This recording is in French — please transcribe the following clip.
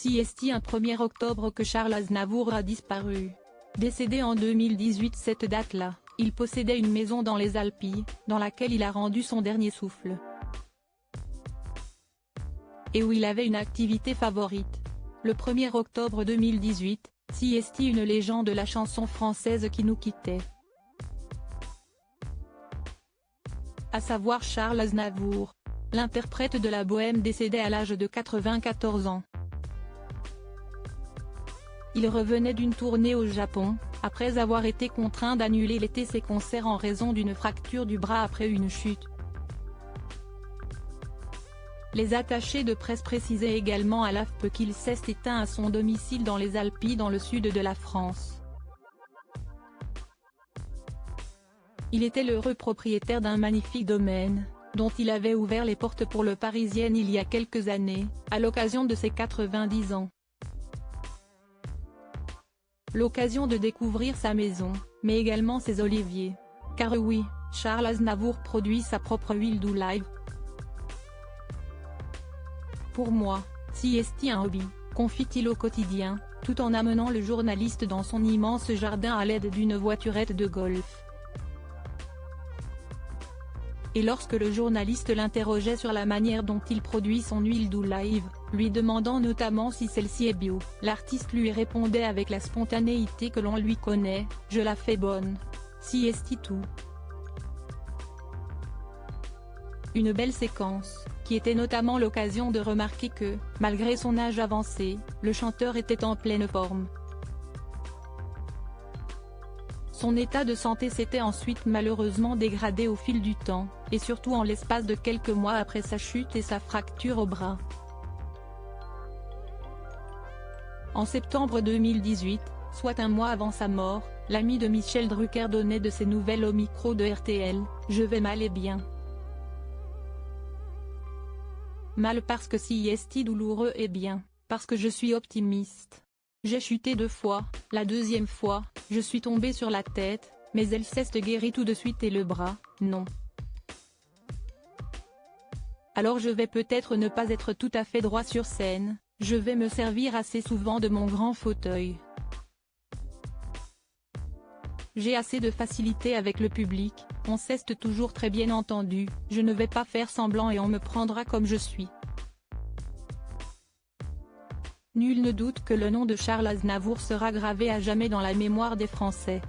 CST un 1er octobre que Charles Aznavour a disparu. Décédé en 2018 cette date-là, il possédait une maison dans les Alpilles, dans laquelle il a rendu son dernier souffle. Et où il avait une activité favorite. Le 1er octobre 2018, CST une légende de la chanson française qui nous quittait. À savoir Charles Aznavour. L'interprète de la bohème décédait à l'âge de 94 ans. Il revenait d'une tournée au Japon, après avoir été contraint d'annuler l'été ses concerts en raison d'une fracture du bras après une chute. Les attachés de presse précisaient également à l'AFP qu'il s'est éteint à son domicile dans les Alpilles dans le sud de la France. Il était l'heureux propriétaire d'un magnifique domaine, dont il avait ouvert les portes pour le Parisien il y a quelques années, à l'occasion de ses 90 ans. L'occasion de découvrir sa maison, mais également ses oliviers. Car oui, Charles Aznavour produit sa propre huile d'olive. Pour moi, CST un hobby, confie-t-il au quotidien, tout en amenant le journaliste dans son immense jardin à l'aide d'une voiturette de golf. Et lorsque le journaliste l'interrogeait sur la manière dont il produit son huile d'olive, lui demandant notamment si celle-ci est bio, l'artiste lui répondait avec la spontanéité que l'on lui connaît, « Je la fais bonne. CST tout ». Une belle séquence, qui était notamment l'occasion de remarquer que, malgré son âge avancé, le chanteur était en pleine forme. Son état de santé s'était ensuite malheureusement dégradé au fil du temps, et surtout en l'espace de quelques mois après sa chute et sa fracture au bras. En septembre 2018, soit un mois avant sa mort, l'ami de Michel Drucker donnait de ses nouvelles au micro de RTL, « Je vais mal et bien. Mal parce que CST douloureux et bien, parce que je suis optimiste. J'ai chuté 2 fois, la 2e fois, je suis tombé sur la tête, mais elle s'est guérie tout de suite et le bras, non. Alors je vais peut-être ne pas être tout à fait droit sur scène, je vais me servir assez souvent de mon grand fauteuil. J'ai assez de facilité avec le public, on s'est toujours très bien entendu, je ne vais pas faire semblant et on me prendra comme je suis. » Nul ne doute que le nom de Charles Aznavour sera gravé à jamais dans la mémoire des Français.